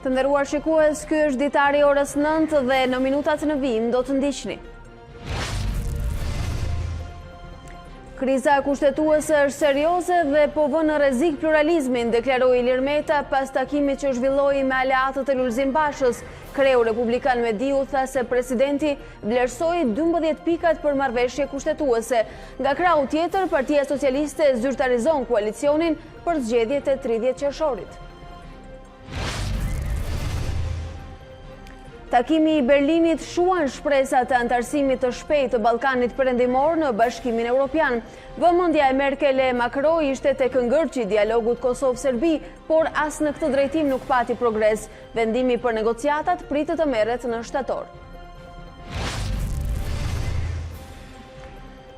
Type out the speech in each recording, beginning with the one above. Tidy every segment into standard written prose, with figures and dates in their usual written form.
Të nderuar shikues, ky është Ditari orës 9 dhe në minutat në vijim do të ndiqni. Kriza kushtetuese është serioze dhe po vën në rrezik pluralizmin, deklaroi Ilir Meta pas takimit që zhvilloi me aleatët e Lulzim Bashës. Kreu Republikan Mediu tha se presidenti vlerësoi 12 pikat për marrëveshje kushtetuese. Nga krau tjetër, Partia Socialiste zyrtarizon koalicionin për zgjedhjet e 30 qershorit. Takimi i Berlinit shuan shpresat të antarësimit të shpejtë të Ballkanit Perëndimor në Bashkimin Evropian. Vëmendja e Merkel e Macron ishte tek ngërçi i dialogut Kosovë-Serbi, por as në këtë drejtim nuk pati progres. Vendimi për negociatat pritet të merret në shtator.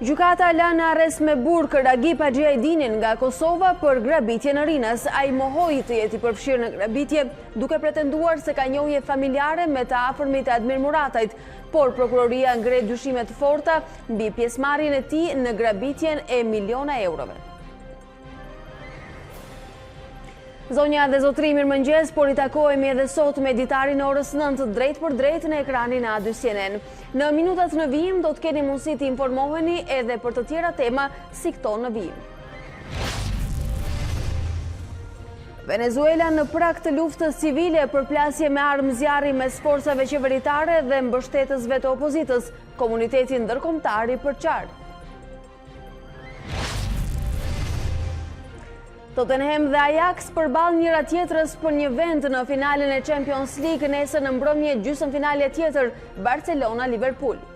Gjykata la në arrest me burg Ragip Haxhiajdinin nga Kosova për grabitje në Rinas. Ai mohoi të jetë i përfshirë në grabitje, duke pretenduar se ka njohje familjare me të afërmit e Admir Muratajt, por prokuroria ngre dyshime të forta mbi pjesëmarrjen e tij në grabitjen e miliona eurove. Zonja dhe zotri, mirëmëngjes, por i takohemi edhe sot me Ditari në orës 9 drejt për drejt në ekranin e A2 CNN. Në minutat në vijim do të keni mundësi të informoheni edhe për të tjera tema si këto në vijim. Venezuela në prag të luftës civile, përplasje me armë zjarri mes forcave qeveritare dhe mbështetësve të opozitës, komuniteti ndërkombëtar i përqar. Tottenham dhe Ajax përballën njëra tjetrës për një vend në finalen e Champions League nesër në mbrëmje gjysmëfinalja tjetër Barcelona-Liverpool.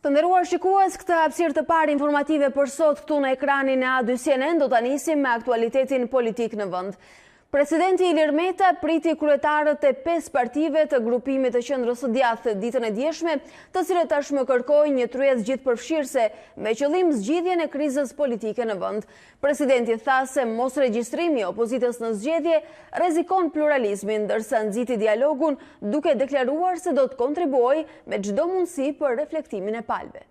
Të nderuar shikues, këtë hapësirë të parë informative për sot këtu në ekranin e A2 CNN do ta nisim me aktualitetin politik në vend. Presidenti Ilir Meta priti kryetarët e 5 partive të grupimit të Qendrës së Djathtë ditën e djeshme, të cilët tashmë kërkojnë një tryezë gjithëpërfshirëse me qëllim zgjidhjen e krizës politike në vend. Presidenti tha se mos regjistrimi i opozitës në zgjedhje rrezikon pluralizmin, ndërsa nxiti dialogun duke deklaruar se do të kontribuojë me çdo mundësi për reflektimin e palëve.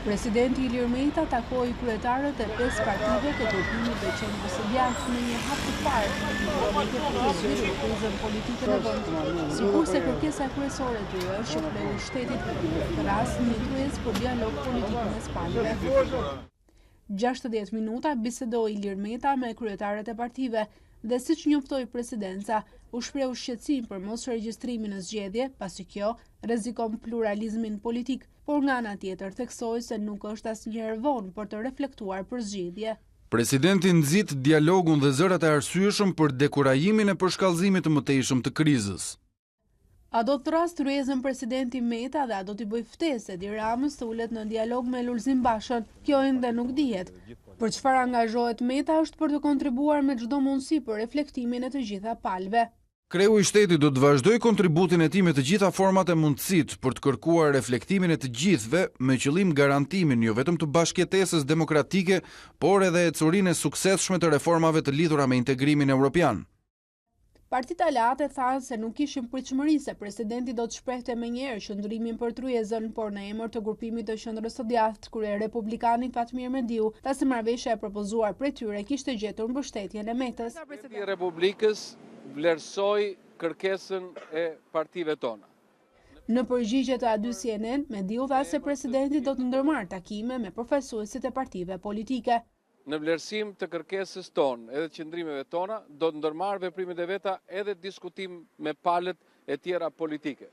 Presidenti Ilir Meta takoi kryetarët e 5 partive të grupimit të Qendrës së Djathtë në një hap të parë të dialogit për të zgjidhur krizën politike në vend, sikurse kërkesa kryesore e tyre është që kreu i shtetit të rasë një tryezë për dialog politik mes palëve. 60 minuta bisedoi Ilir Meta me kryetarët e partive dhe siç njoftoi presidenca, u shpreu shqetësim për mos regjistrimin në zgjedhje, pasi kjo rrezikon pluralizmin politik, por nga ana tjetër theksoi se nuk është asnjëherë vonë për të reflektuar për zgjedhje. Presidenti nxit dialogun dhe zërat e arsyeshëm për dekurajimin e përshkallëzimit të mëtejshëm të krizës. A do të thrasë tryezën presidenti Meta dhe a do t'i bëj ftesë Edi Ramës të ulet në dialog me Lulzim Bashën? Kjo ende nuk dihet. Për çfarë angazhohet Meta është për të kontribuar me çdo mundësi për reflektimin e të gjitha palëve. Kreu i shtetit do të vazhdoj kontributin e tij me të gjitha format e mundësit për të kërkuar reflektimin e të gjithëve me qëllim garantimin jo vetëm të bashkëjetesës demokratike, por edhe e curinë e suksesshme të reformave të lidhura me integrimin evropian. Partitë aleate thanë se nuk kishin pritshmëri se presidenti do të shprehte menjëherë qëndrimin për tryezën, por në emër të grupimit të Qendrës së Djathtë, krye republikani Fatmir Mediu, tha se marrëveshja e propozuar prej tyre kishte gjetur mbështetjen e Metës. Presidenti i Republikës vlerësoi kërkesën e partive tona. Në përgjigje të A2 CNN, Mediu tha se presidenti do të ndërmarrë takime me përfaqësuesit e partive politike. Në vlerësim të kërkesës tonë edhe të qëndrimeve tona, do të ndërmarrë veprimet e veta edhe diskutim me palët e tjera politike.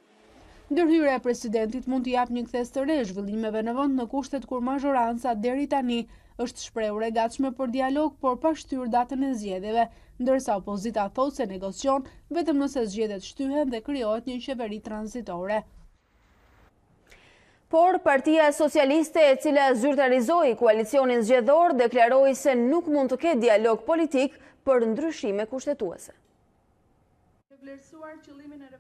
Ndërhyrja e presidentit mund të japë një kthes të re zhvillimeve në vend në kushtet kur mazhoranca deri tani është shprehur e gatshme për dialog, por pa shtyrë datën e zgjedhjeve, ndërsa opozita thotë se negocion vetëm nëse zgjedhjet shtyhen dhe krijohet një qeveri tranzitore. Por Partia Socialiste, e cila zyrtarizoi koalicionin zgjedhor, deklaroi se nuk mund të ketë dialog politik për ndryshime kushtetuese.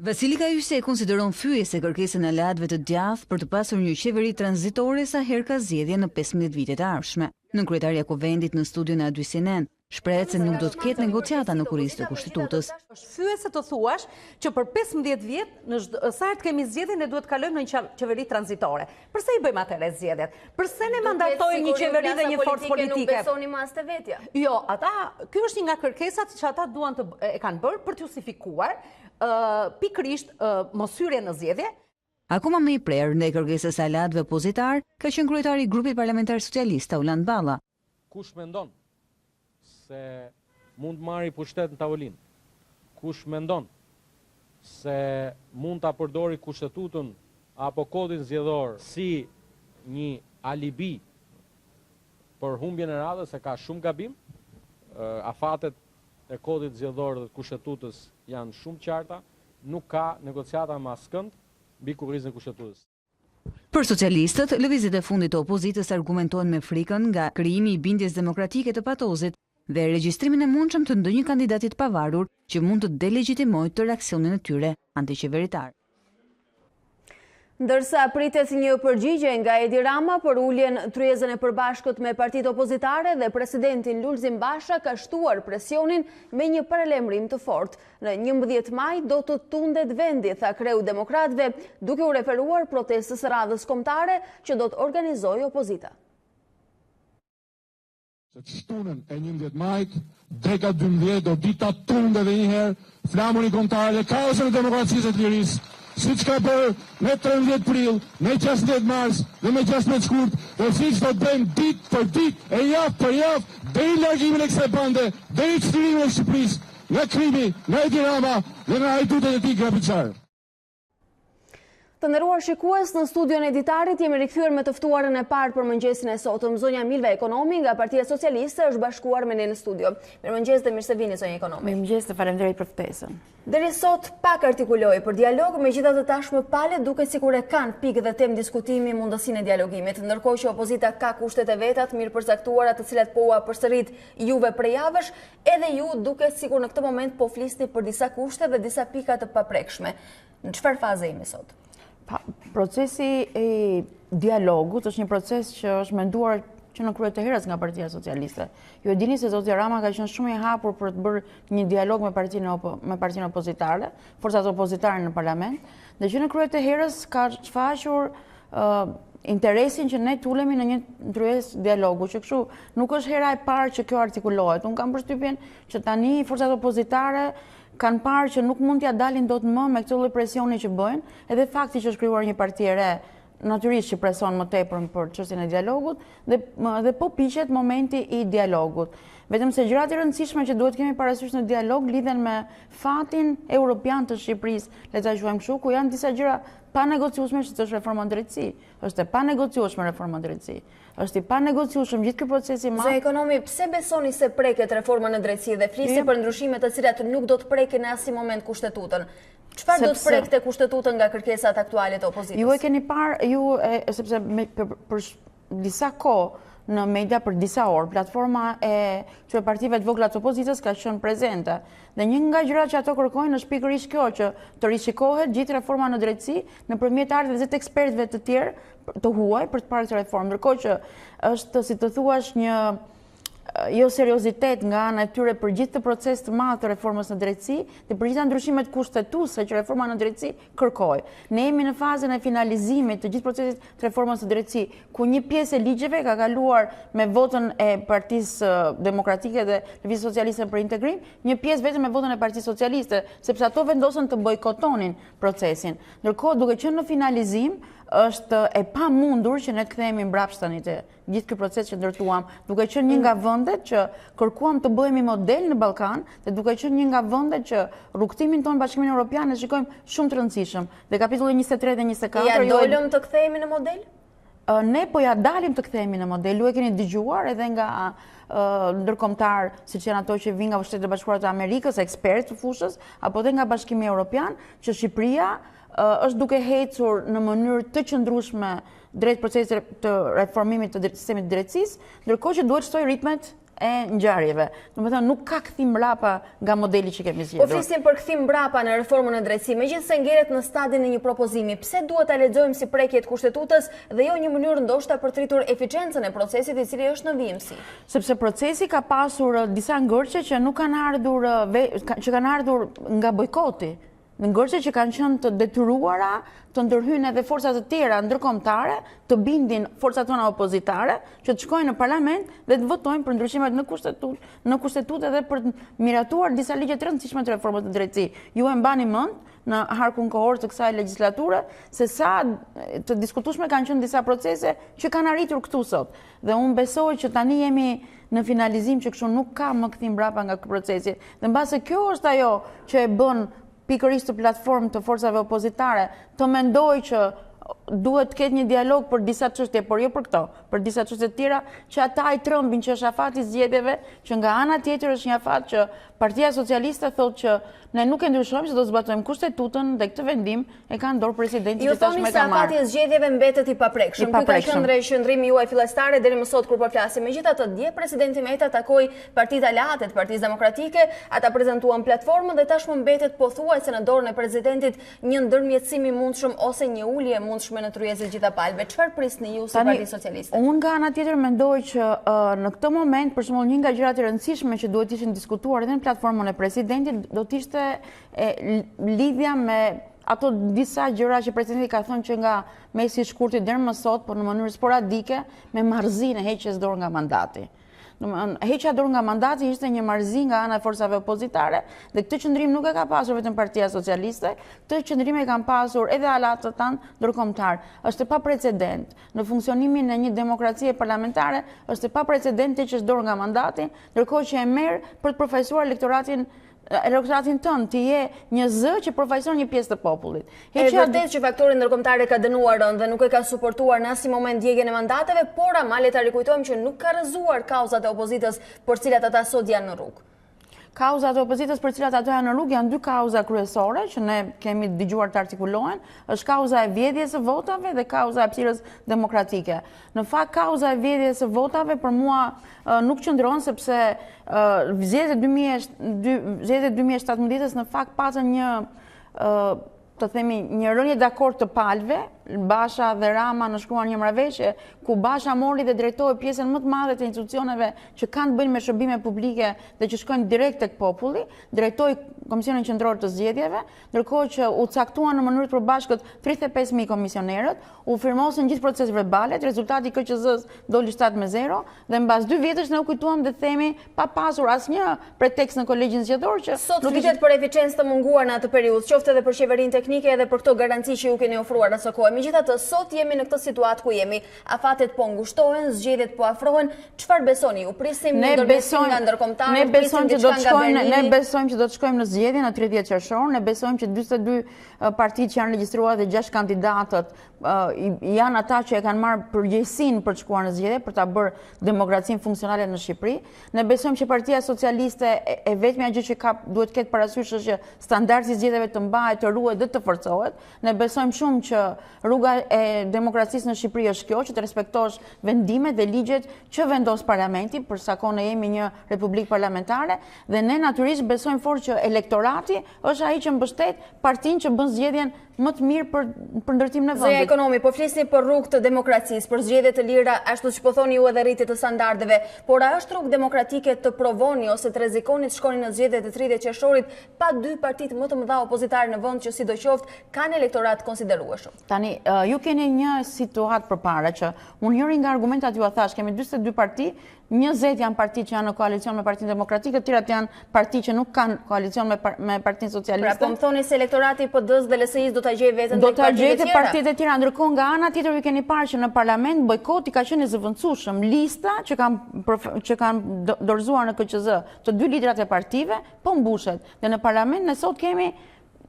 Vasilika Yse konsideron fyese kërkesën e aleatëve të djathtë për të pasur një qeveri tranzitore sa herë ka zgjedhje në 15 vitet e ardhshme. Nënkryetaria e Kuvendit në studion e A2CNN shprehet se nuk do të ketë negociata në kurisë të kushtetues. Është thyese të thuash që për 15 vjet në sa herë të kemi zgjedhje ne duhet të kalojmë në një qeveri tranzitore. Pse i bëjmë atëherë zgjedhjet? Pse ne mandatojmë një qeveri dhe një forcë politike? Nuk besoni më as te vetja. Jo, ky është një nga kërkesat që ata duan të e kanë bërë për të justifikuar pikërisht mos hyrje në zgjedhje. Akoma më i prerë ndaj kërkesës së aleatëve opozitar ka qenë kryetari i grupit parlamentar socialist Auland Balla. Kush mendon se mund marri pushtet në tavolinë? Kush mendon se mund ta përdori kushtetutën apo kodin zgjedhor si një alibi për humbjen e radhës, se ka shumë gabim? Afatet e kodit zgjedhor dhe kushtetutës janë shumë qarta, nuk ka negociata me askënd mbi kurrizën e kushtetutës. Për socialistët, lëvizjet e fundit të opozitës argumentojnë me frikën nga krijimi i bindjes demokratike të patozit dhe regjistrimin e mundshëm të ndonjë kandidati të pavarur që mund të delegjitimojë të reaksionin e tyre antiqeveritar. Ndërsa pritet një përgjigje nga Edi Rama për uljen tryezën e përbashkët me partitë opozitare dhe presidentin Lulzim Basha ka shtuar presionin me një paralajmërim të fortë. Në 11 maj do të tundet vendi, tha kreu demokratëve, duke u referuar protestës së radhës kombëtare që do të organizojë opozita. Se shtunën e 11 majt, deka 12 do dita tunde dhe njëherë flamuri kombëtare, kaosën e demokracisë të lirisë, si që ka bërë me 13 prill, me 16 mars dhe me 16 shkurt, dhe si që do të bëjmë ditë për ditë, e javë për javë, dhe i largimin e kësaj bande, dhe i çlimin e Shqipërisë, nga krimi, nga Edi Rama dhe nga hajdutet e tij grafiçare. Të nderuar shikues, në studion e Ditarit jemi rikthyer me të ftuarën e parë për mëngjesin e sotëm. Zonja Milva Ekonomi nga Partia Socialiste është bashkuar me ne në studio. Mirëmëngjes dhe mirë se vini, zonja Ekonomi. Mirëmëngjes dhe faleminderit për ftesën. Deri sot pak artikuloi për dialog, megjithatë tashmë palët duket sikur e kanë pikë dhe temë diskutimi mundësinë e dialogimit, ndërkohë që opozita ka kushtet e veta të mirë përcaktuara, të cilat po ua përsërit juve prej javësh, edhe ju duket sikur në këtë moment po flisni për disa kushte dhe disa pika të paprekshme. Në çfarë faze jemi sot? Procesi i dialogut është një proces që është menduar që në krye të herës nga Partia Socialiste. Ju e dini se zoti Rama ka qenë shumë i hapur për të bërë një dialog me partinë opozitare, forcat opozitare në parlament, dhe që në krye të herës ka shfaqur interesin që ne tulemi në një ndryes dialogu, që kështu nuk është hera e parë që kjo artikulohet. Unë kam përshtypjen që tani forcat opozitare kanë parë që nuk mund t'ja dalin dot më me këtë lloj presioni që bëjnë, edhe fakti që është krijuar një parti e re, natyrisht që preson më tepër për çështjen e dialogut dhe po piqet momenti i dialogut. Vetëm se gjërat e rëndësishme që duhet kemi parasysh në dialog lidhen me fatin europian të Shqipërisë, le ta quajmë kështu, ku janë disa gjëra pa negociueshme, që është reforma në drejtësi. Është e pa negociueshme reforma në drejtësi. Është i pa negociueshëm gjithë ky proces i madh. Zonja Ekonomi, pse besoni se preket reforma në drejtësi dhe flisni për ndryshime të cilat nuk do të prekin në asnjë moment kushtetutën? Çfarë do të prekte kushtetutën nga kërkesat aktuale të opozitës? Ju e keni parë, sepse për disa kohë në media për disa orë, platforma e këtyre partive të vogla të opozitës ka qenë prezente. Dhe një nga gjërat që ato kërkojnë është pikërisht kjo, që të rishikohet gjithë reforma në drejtësi nëpërmjet ardhjeve të ekspertëve të tjerë të huaj për të parë këtë reformë. Ndërkohë që është, si të thuash, një jo seriozitet nga ana e tyre për gjithë të proces të madh të reformës në drejtësi dhe për gjitha ndryshimet kushtetuese që reforma në drejtësi kërkoi. Ne jemi në fazën e finalizimit të gjithë procesit të reformës në drejtësi, ku një pjesë e ligjeve ka kaluar me votën e Partisë Demokratike dhe Lëvizjes Socialiste për integrim, një pjesë vetëm me votën e Partisë Socialiste, sepse ato vendosën të bojkotonin procesin. Ndërkohë, duke qenë në finalizim, është e pamundur që ne të kthehemi mbrapsht tani te gjithë ky proces që ndërtuam, duke qenë një nga vendet që kërkuam të bëhemi model në Ballkan dhe duke qenë një nga vendet që rrugtimin tonë Bashkimin Evropian e shikojmë shumë të rëndësishëm. Dhe kapitulli 23 dhe 24 ja dolëm të kthehemi në model? Ne po ja dalim të kthehemi në model. Ju e keni dëgjuar edhe nga ndërkombëtar, siç janë ato që vijnë nga Shtetet e Bashkuara të Amerikës, ekspertë të fushës, apo edhe nga Bashkimi Evropian, që Shqipëria është duke hecur në mënyrë të qëndrueshme drejt procesit të reformimit të sistemit të drejtësisë, ndërkohë që duhet shtoj ritmet e ngjarjeve. Domethënë nuk ka kthim mbrapa nga modeli që kemi Po zgjedhur. flisim për kthim mbrapa në reformën e drejtësisë, megjithëse ngjelet në stadin e një propozimi. Pse duhet ta lexojmë si prekje të kushtetutës dhe jo një mënyrë ndoshta për të rritur eficiencën e procesit i cili është në vijimsi? Sepse procesi ka pasur disa ngërçe që nuk kanë ardhur që kanë ardhur nga bojkoti. Ngërçe që kanë qenë të detyruara të ndërhyjnë edhe forcat të tjera ndërkombëtare, të bindin forcat tona opozitare, që të shkojnë në parlament dhe të votojnë për ndryshimet në kushtetutë dhe për të miratuar disa ligje të rëndësishme të reformës së drejtësisë. Ju e mbani mend në harkun kohor të kësaj legjislature se sa të diskutueshme kanë qenë disa procese që kanë arritur këtu sot. Dhe unë besoj që tani jemi në finalizim që kështu nuk ka më kthim mbrapa nga ky procesi. Dhe mbase kjo është ajo që e bën pikërisht të platformë të forcave opozitare të mendoj që duhet të ketë një dialog për disa çështje, por jo për këto, për disa çështje të tjera që ata i trëmbin që është afati i zgjedhjeve, që nga ana tjetër është një afat që Partia Socialiste thotë që ne nuk e ndryshojmë se do të zbatojmë kushtetutën dhe këtë vendim e ka në dorë presidenti që tashmë e ka marrë. Ju thoni se afati i zgjedhjeve mbetet i paprekshëm. Ky ka qenë qëndrimi juaj fillestare deri më sot kur po flasim. Megjithatë, dje presidenti Meta takoi Partitë Aleate të Partisë Demokratike, ata prezantuan platformën dhe tashmë mbetet pothuajse në dorën e presidentit një ndërmjetësim i mundshëm ose një ulje e mundshme në tryezën e gjitha palëve. Çfarë prisni ju si Parti Socialiste? Unë nga ana tjetër mendoj që në këtë moment, për shembull, një nga gjërat e rëndësishme që duhet ishin diskutuar edhe në platformën e presidentit do të ishte lidhja me ato disa gjëra që presidenti ka thënë që nga mesi i shkurtit deri më sot, por në mënyrë sporadike, me marrëzinë e heqjes dorë nga mandati. Heqja dorë nga mandati ishte një marrëzi nga ana e forcave opozitare dhe këtë qëndrim nuk e ka pasur vetëm Partia Socialiste, këtë qëndrim e kanë pasur edhe aleatët tanë ndërkombëtar. Është pa precedent në funksionimin e një demokracie parlamentare, është pa precedent të heqësh dorë nga mandati, ndërkohë që e merr për të përfaqësuar elektoratin tënd, të je një zë që përfaqëson një pjesë të popullit. Është vërtet që faktori ndërkombëtar e ka dënuar rënd dhe nuk e ka suportuar në asnjë moment djegjen e mandateve, por ama le ta rikujtojmë që nuk ka rrëzuar kauzat e opozitës për cilat ata sot janë në rrugë. Kauzat e opozitës për cilat ato janë në rrugë janë dy kauza kryesore që ne kemi dëgjuar të artikulohen, është kauza e vjedhjes së votave dhe kauza e hapësirës demokratike. Në fakt kauza e vjedhjes së votave për mua nuk qëndron sepse zgjedhjet e 2017 në fakt patën një të themi një rënje dakord të palëve, Basha dhe Rama në shkruan një marrëveshje ku Basha mori dhe drejtoi pjesën më të madhe të institucioneve që kanë të bëjnë me shërbime publike dhe që shkojnë direkt tek populli, drejtoi Komisionin Qendror të Zgjedhjeve, ndërkohë që u caktuan në mënyrë të përbashkët 35.000 komisionerët, u firmosën gjithë procesat verbale, rezultati i KQZ-s doli 7-0 dhe mbas 2 vjetësh ne u kujtuam dhe themi pa pasur asnjë pretekst në kolegjin zgjedhor që sot flitet për eficiencë të munguar në atë periudhë, qoftë edhe për qeverinë teknike edhe për këto garanci që ju keni ofruar asaj kohe. Megjithatë, sot jemi në këtë situatë ku jemi. Afatet po ngushtohen, zgjedhjet po afrohen. Çfarë besoni ju? Prisim një ndërmjetësim nga ndërkombëtarët? Ne besojmë që do të shkojmë në zgjedhje në 30 qershor. Ne besojmë që 42 partitë që janë regjistruar dhe 6 kandidatët janë ata që e kanë marrë përgjegjësinë për të shkuar në zgjedhje, për ta bërë demokracinë funksionale në Shqipëri. Ne besojmë që Partia Socialiste e vetmja gjë që duhet të ketë parasysh është që standardi i zgjedhjeve të mbahet, të ruhet dhe të forcohet. Ne besojmë shumë që rruga e demokracisë në Shqipëri është kjo, që të respektosh vendimet dhe ligjet që vendos parlamenti, për sa kohë ne jemi një republikë parlamentare, dhe ne natyrisht besojmë fort që elektorati është ai që mbështet partinë që bën zgjedhjen më të mirë për ndërtimin e vendit. Zëja Ekonomi, po flisni për rrugë të demokracisë, për zgjedhje të lira, ashtu si po thoni ju edhe rritje të standardeve, por a është rrugë demokratike të provoni ose të rrezikoni të shkoni në zgjedhjet e 30 qershorit pa dy partitë më të mëdha opozitare në vend që sidoqoftë kanë elektorat konsiderueshëm? Tani, ju keni një situatë përpara që unë njëri nga argumentat ju a thash, kemi 42 parti, 20 janë parti që janë në koalicion me Partinë Demokratike, të tjerat janë parti që nuk kanë koalicion me Partinë Socialiste. Pra, po më thoni se elektorati i PD-s dhe LSI-s do ta gjejë veten do ta gjejë partitë e tjera, ndërkohë nga ana tjetër ju keni parë që në parlament bojkoti ka qenë i zëvendësueshëm. Lista që kanë dorëzuar në KQZ të 2 liderat e partive po mbushet. Dhe në parlament ne sot kemi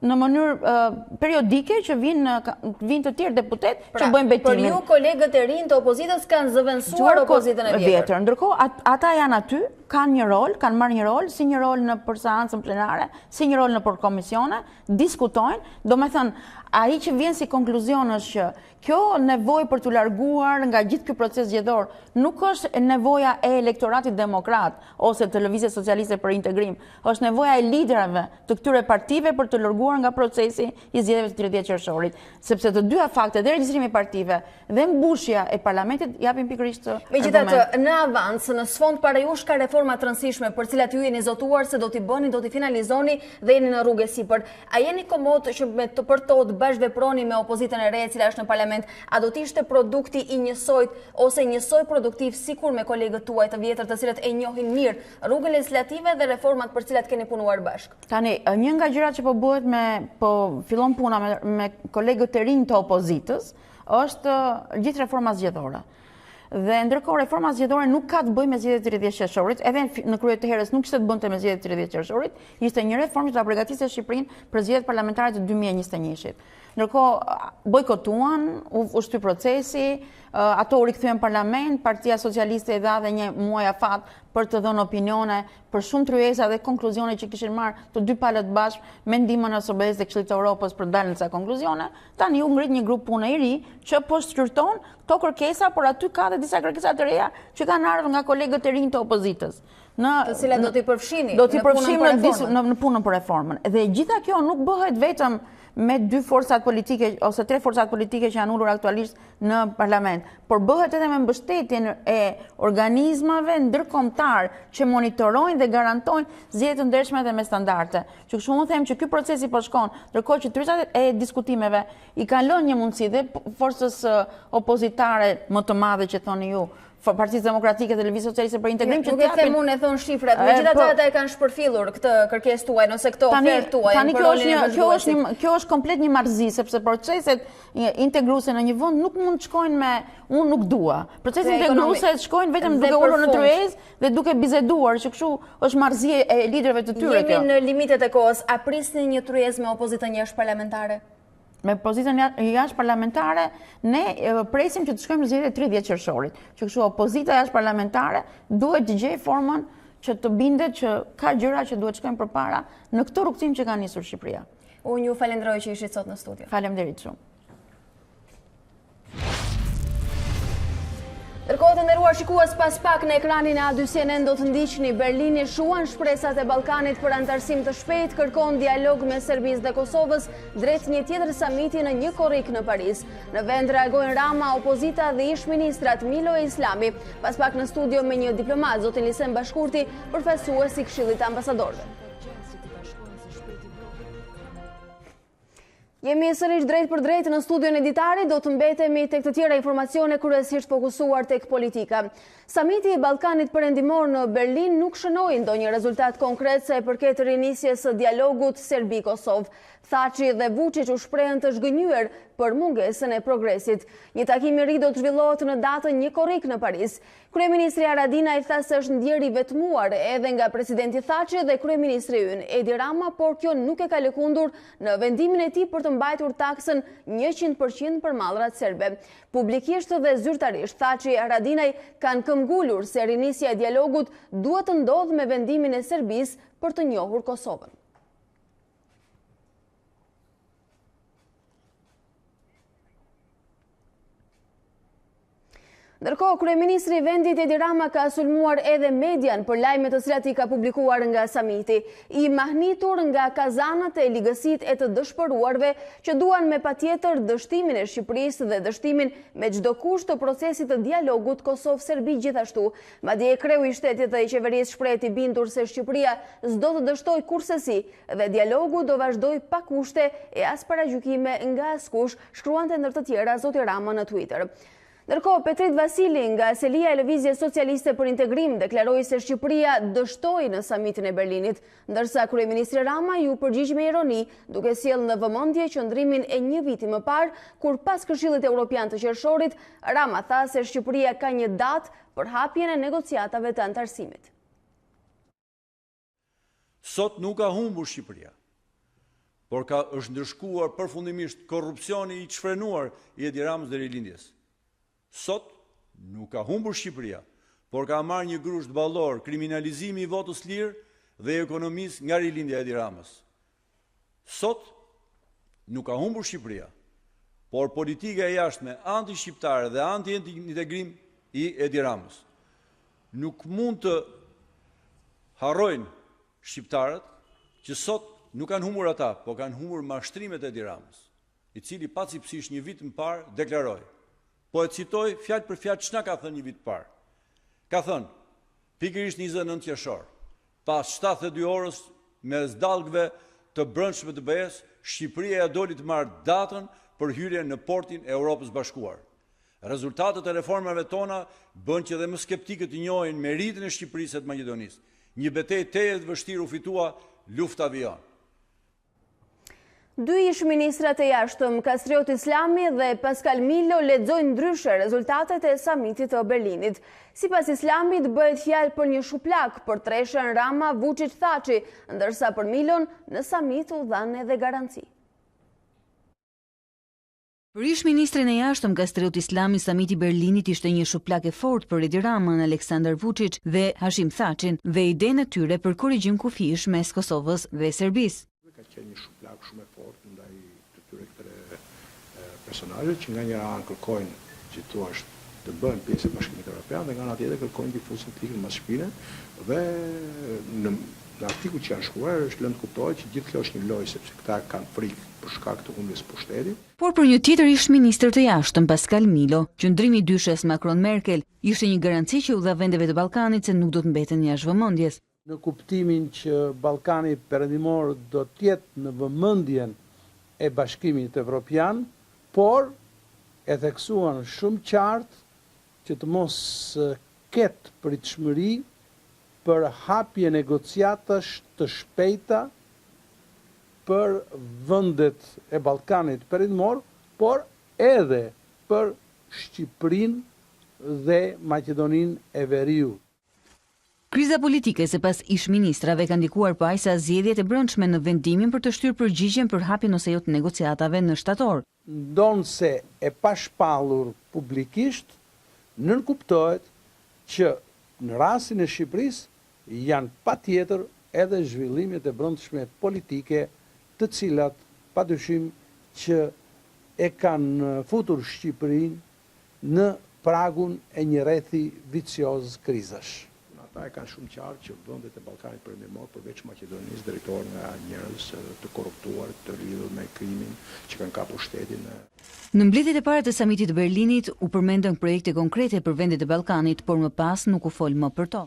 në mënyrë periodike që vinë të tjerë deputet që bëjnë betimin. Për ju kolegët e rinj të opozitës kanë zëvendësuar opozitën e vjetër. Ndërkohë ata janë aty, kanë marrë një rol, si një rol në për seancën plenare, si një rol në për komisione, diskutojnë, do me thënë, ai që vjen si konkluzion është që kjo nevojë për të larguar nga gjithë ky proces zgjedhor nuk është nevoja e elektoratit demokrat ose të Lëvizjes Socialiste për Integrim, është nevoja e liderave të këtyre partive për të larguar nga procesi i zgjedhjeve të 30 qershorit, sepse të dyja faktet, dhe regjistrimi i partive dhe mbushja e parlamentit japin pikërisht argument. Megjithatë, në avans, në sfond para jush ka reforma të rëndësishme për cilat ju jeni zotuar se do t'i bëni, do t'i finalizoni dhe jeni në rrugë sipër. A jeni komod që me të përtot bashkëveproni me opozitën e re, e cila është në parlament, a do t'ishte produkti i njësojt ose njësoj produktiv sikur me kolegët tuaj të vjetër të cilët e njohin mirë rrugën legislative dhe reformat për cilat keni punuar bashkë? Tani, një nga gjërat që po bëhet po fillon puna me kolegët e rinj të opozitës është gjithë reforma zgjedhore. Dhe ndërkohë reforma zgjedhore nuk ka të bëjë me zgjedhjet e 30 qershorit, edhe në krye të herës nuk ishte të bënte me zgjedhjet e 30 qershorit, ishte një reformë që ta përgatiste Shqipërinë për zgjedhjet parlamentare të 2021-shit. Ndërkohë bojkotuan, u shty procesi, ato u rikthyen në parlament, Partia Socialiste i dha dhe një muaj afat për të dhënë opinione për shumë tryeza dhe konkluzione që kishin marrë të dy palët bashkë me ndihmën e OSBE-s dhe Këshillit të Evropës për dalën ca konkluzione. Tani u ngrit një grup pune i ri që po shqyrton këto kërkesa, por aty ka dhe disa kërkesa të reja që kanë ardhur nga kolegët e rinj të opozitës. Të cilat do t'i përfshini në punën për reformën. Dhe gjitha kjo nuk bëhet vetëm me dy forcat politike ose tre forcat politike që janë ulur aktualisht në parlament, por bëhet edhe me mbështetjen e organizmave ndërkombëtar që monitorojnë dhe garantojnë zgjedhje të ndershme dhe me standarde. Që kështu unë them që ky procesi po shkon, ndërkohë që tryezat e diskutimeve i kanë lënë një mundësi dhe forcës opozitare më të madhe që thoni ju, Partisë Demokratike dhe Lëvizjes Socialiste për Integrim, që nuk e them unë e thon shifrat, megjithatë ata e kanë shpërfillur këtë kërkesë tuaj, nëse këto ofertë tuaj. Tani kjo është komplet një marrëzi, sepse proceset integruese në një vend nuk mund të shkojnë me unë nuk dua. Proceset integruese shkojnë vetëm duke ulur në tryezë dhe duke bizeduar, që kështu është marrëzi e liderëve të tyre kjo. Jemi në limitet e kohës, a prisni një tryezë me opozitën jashtëparlamentare? Me opozitën jashtëparlamentare, ne presim që të shkojmë në zgjedhjet e 30 qershorit. Që kështu opozita jashtëparlamentare duhet të gjejë formën që të bindet që ka gjëra që duhet shkojmë përpara në këtë rrugtim që ka nisur Shqipëria. Unë ju falenderoj që ishit sot në studio. Faleminderit shumë. Ndërkohë të nderuar shikues, pas pak në ekranin e A2CNN do të ndiqni Berlini shuan shpresat e Ballkanit për antarësim të shpejtë, kërkon dialog me Serbisë dhe Kosovës drejt një tjetër samiti në një korrik në Paris. Në vend reagojnë Rama, opozita dhe ish-ministrat Milo e Islami. Pas pak në studio me një diplomat, zotin Lisen Bashkurti, përfaqësues i Këshillit të Ambasadorëve. Jemi sërish drejt për drejt në studion e Ditari, do të mbetemi tek të tjera informacione kryesisht fokusuar tek politika. Samiti i Ballkanit Perëndimor në Berlin nuk shënoi ndonjë rezultat konkret sa e përket rinisjes së dialogut Serbi-Kosovë. Thaçi dhe Vučić u shprehën të zhgënjur për mungesën e progresit. Një takim i ri do të zhvillohet në datën 1 korrik në Paris. Kryeministri Haradinaj tha se është ndjer i vetmuar edhe nga presidenti Thaçi dhe kryeministri ynë Edi Rama, por kjo nuk e ka lëkundur në vendimin e tij për të mbajtur taksën 100% për mallrat serbe. Publikisht dhe zyrtarisht, Thaçi e Haradinaj kanë këmbgulur se rinisja e dialogut duhet të ndodhë me vendimin e Serbisë për të njohur Kosovën. Ndërkohë, kryeministri i vendit Edi Rama ka sulmuar edhe median për lajmet të cilat i ka publikuar nga samiti, i mahnitur nga kazanët e ligësitë e të dëshpëruarve që duan me patjetër dështimin e Shqipërisë dhe dështimin me çdo kusht të procesit të dialogut Kosovë-Serbi gjithashtu. Madje kreu i shtetit dhe i qeverisë shpreh i bindur se Shqipëria s'do të dështojë kurrësi dhe dialogu do vazhdojë pa kushte e as paragjykime nga askush, shkruante ndër të tjera zoti Rama në Twitter. Ndërkohë, Petrit Vasili nga selia e Lëvizjes Socialiste për Integrim deklaroi se Shqipëria dështoi në samitin e Berlinit, ndërsa kryeministri Rama ju përgjigj me ironi, duke sjellë në vëmendje qëndrimin e një viti më parë, kur pas Këshillit Evropian të qershorit, Rama tha se Shqipëria ka një datë për hapjen e negociatave të antarësimit. Sot nuk ka humbur Shqipëria, por është ndërshkuar përfundimisht korrupsioni i çfrenuar i Edi Ramës dhe rilindjes. Sot nuk ka humbur Shqipëria, por ka marrë një grusht ballor kriminalizimi i votës lirë dhe ekonomisë nga rilindja e Edi Ramës. Sot nuk ka humbur Shqipëria, por politika e jashtme anti-shqiptare dhe anti-integrim i Edi Ramës. Nuk mund të harrojnë shqiptarët që sot nuk kanë humbur ata, po kanë humbur mashtrimet e Edi Ramës, i cili pacipsisht një vit më parë deklaroi. Po e citoj fjalë për fjalë ç'na ka thënë një vit parë. Ka thënë, pikërisht 29 qershor, pas 72 orës mes dallgëve të brendshme të BE-s, Shqipëria ja doli të marrë datën për hyrjen në portin e Europës Bashkuar. Rezultatet e reformave tona bën që dhe më skeptikët të njohin meritën e Shqipërisë e të Maqedonisë. Një betejë tejet vështirë u fitua luftë avion. Dy ish-ministrat e jashtëm, Kastriot Islami dhe Pascal Milo, lexojnë ndryshe rezultatet e samitit të Berlinit. Sipas Islamit, bëhet fjalë për një shuplak për treshën Rama-Vučić-Thaçi, ndërsa për Milon në samit u dhanë edhe garanci. Për ish-ministrin e jashtëm Kastriot Islami, samiti i Berlinit ishte një shuplak e fortë për Edi Ramën, Aleksandar Vučić dhe Hashim Thaçin dhe idenë e tyre për korrigjim kufish mes Kosovës dhe Serbisë. Ka qenë një shuplak shumë e fortë ndaj të tyre këtyre personazhe që nga njëra anë kërkojnë që thua të bëhen pjesë e Bashkimit Evropian dhe nga ana tjetër kërkojnë difuzën të ikën mbas shpine dhe në artikull që janë shkruar është lënë të kuptohet që gjithë kjo është një lojë sepse këta kanë frikë për shkak të humbjes pushtetit. Por për një tjetër ish-ministër të jashtëm, Pascal Milo, qëndrimi i dyshes Macron-Merkel ishte një garanci që u dha vendeve të Ballkanit se nuk do të mbeten jashtë vëmendjes. Në kuptimin që Ballkani Perëndimor do të jetë në vëmendjen e Bashkimit Evropian, por e theksuan shumë qartë që të mos ketë pritshmëri për hapje negociatash të shpejta për vendet e Ballkanit Perëndimor, por edhe për Shqipërinë dhe Maqedoninë e Veriut. Kriza politike sipas ish-ministrave ka ndikuar pa aq sa zgjedhjet e brendshme në vendimin për të shtyrë përgjigjen për hapjen ose jo të negociatave në shtator. Ndonse e pashpallur publikisht, nënkuptohet që në rastin e Shqipërisë janë patjetër edhe zhvillimet e brendshme politike, të cilat padyshim që e kanë futur Shqipërinë në pragun e një rrethi vicioz krizash. Ata e kanë shumë qartë që vendet e Ballkanit Perëndimor përveç Maqedonisë drejtohen nga njerëz të korruptuar, të lidhur me krimin, që kanë kapur shtetin. Në mbledhjet e para të samitit të Berlinit u përmendën projekte konkrete për vendet e Ballkanit, por më pas nuk u fol më për to.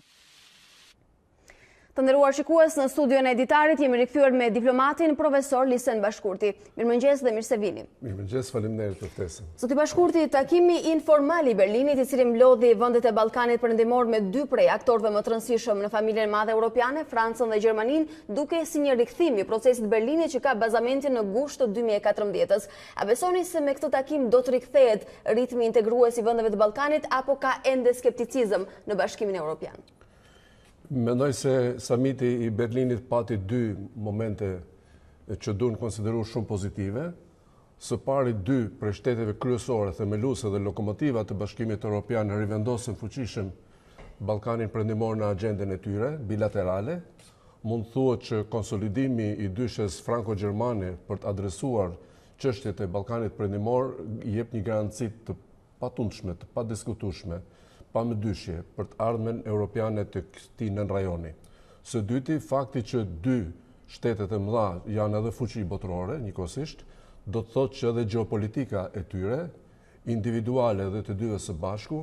Të nderuar shikues, në studion e Ditarit jemi rikthyer me diplomatin profesor Lisen Bashkurti. Mirëmëngjes dhe mirë se vini. Mirëmëngjes, faleminderit për ftesën. Zoti Bashkurti, takimi informal i Berlinit, i cili mlodhi vendet e Ballkanit Perëndimor me dy prej aktorëve më të rëndësishëm në familjen e madhe europiane, Francën dhe Gjermaninë, duke si një rikthim i procesit Berlinit që ka bazamentin në gusht të 2014-s. A besoni se me këtë takim do të rikthehet ritmi integrues i vendeve të Ballkanit apo ka ende skepticizëm në Bashkimin Evropian? Mendoj se samiti i Berlinit pati dy momente që duhen konsideruar shumë pozitive. Së pari, dy prej shteteve kryesore, themeluese dhe lokomotiva të Bashkimit Evropian rivendosën fuqishëm Ballkanin Perëndimor në agjendën e tyre bilaterale. Mund thuhet që konsolidimi i dyshes franko-gjermane për të adresuar çështjet e Ballkanit Perëndimor i jep një garanci të patundshme, të padiskutueshme, pa më dyshje për të ardhmen europiane të këtij nën rajoni. Së dyti, fakti që dy shtetet e mëdha janë edhe fuqi botërore njëkohësisht, do të thotë që edhe gjeopolitika e tyre, individuale dhe të dyve së bashku,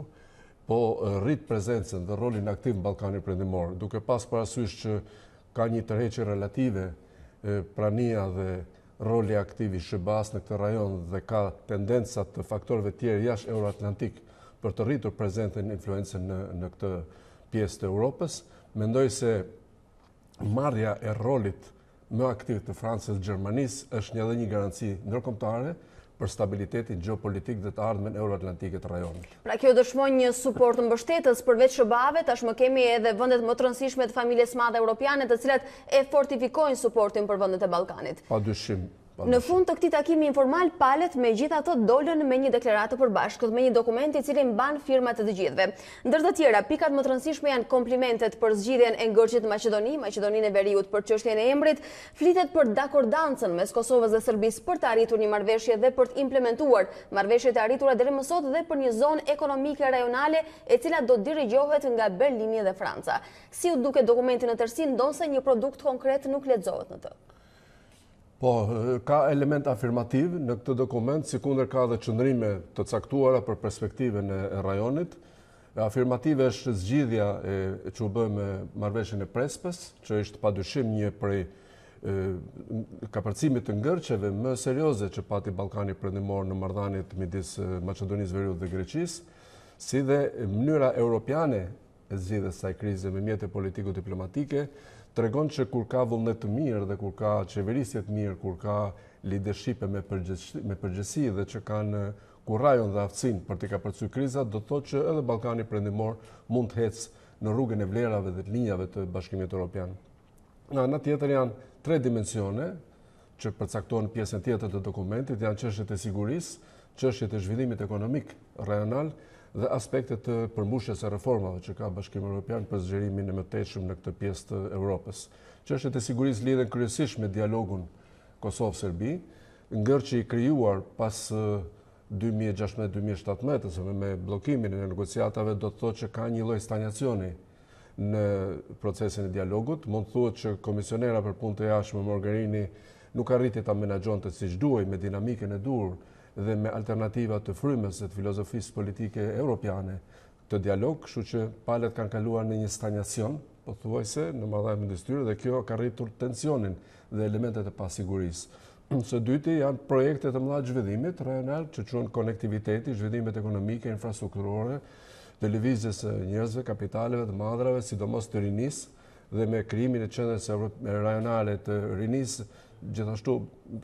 po rrit prezencën dhe rolin aktiv në Ballkanin Perëndimor, duke pas parasysh që ka një tërheqje relative prania dhe roli aktiv i SBA-s në këtë rajon dhe ka tendenca të faktorëve tjerë jashtë euroatlantik për të rritur prezencën influencën në këtë pjesë të Europës. Mendoj se marrja e rolit më aktiv të Francës dhe Gjermanisë është edhe një garanci ndërkombëtare për stabilitetin gjeopolitik dhe të ardhmen euroatlantike të rajonit. Pra kjo dëshmon një suport mbështetës përveç SBA-ve, tashmë kemi edhe vendet më të rëndësishme të familjes madhe europiane, të cilat e fortifikojnë suportin për vendet e Ballkanit. Padyshim, Në fund të këtij takimi informal, palët megjithatë dolën me një deklaratë përbashkët me një dokument i cili mban firmat e të gjithëve. Ndër të tjera, pikat më të rëndësishme janë komplimentet për zgjidhjen e ngërçit Maqedoninë e Veriut për çështjen e emrit, flitet për dakordancën mes Kosovës dhe Serbisë për të arritur një marrëveshje dhe për të implementuar marrëveshjet e arritura deri më sot dhe për një zonë ekonomike rajonale e cila do dirigjohet nga Berlini dhe Franca. Si u duket dokumenti në tërësi, ndonse një produkt konkret nuk lexohet në të? Po, ka element afirmativ në këtë dokument, sikundër ka dhe qëndrime të caktuara për perspektiven e rajonit. Afirmative është zgjidhja që u bë me marrëveshjen e Prespës, që është padyshim një prej kapërcimit të ngërçeve më serioze që pati Ballkani Perëndimor në marrëdhëniet midis Maqedonisë Veriut dhe Greqisë, si dhe mënyra europiane e zgjidhjes së krize me mjete politiko-diplomatike, tregon që kur ka vullnet të mirë dhe kur ka qeverisje të mirë, kur ka leadership me përgjegjësi dhe që kanë kurajon dhe aftësinë për të kapërcyer krizat, do të thotë që edhe Ballkani Perëndimor mund të ecë në rrugën e vlerave dhe të linjave të Bashkimit Evropian. Në ana tjetër janë 3 dimensione që përcaktohen në pjesën tjetër të dokumentit, janë çështjet e sigurisë, çështjet e zhvillimit ekonomik rajonal dhe aspektet të përmbushjes së reformave që ka Bashkimi Evropian për zgjerimin e mëtejshëm në këtë pjesë të Evropës. Çështjet e sigurisë lidhen kryesisht me dialogun Kosovë-Serbi, ngërçi i krijuar pas 2016-2017, ose me bllokimin e negociatave, do të thotë që ka një lloj stagnacioni në procesin e dialogut. Mund të thuhet që komisionera për punë të jashtme Mogherini nuk arriti ta menaxhonte siç duhej me dinamikën e dur dhe me alternativa të frymës të filozofisë politike europiane të dialog, kështu që palët kanë kaluar në një stagnacion, pothuajse në marrëdhënie midis tyre, dhe kjo ka rritur tensionin dhe elementet e pasigurisë. Së dyti janë projekte të mëdha zhvillimit rajonal që quhen konektiviteti, zhvillimet ekonomike, infrastrukturore, të lëvizjes së njerëzve, kapitaleve, të madrave, sidomos të rinisë dhe me krijimin e qendrës rajonale të rinisë. Gjithashtu,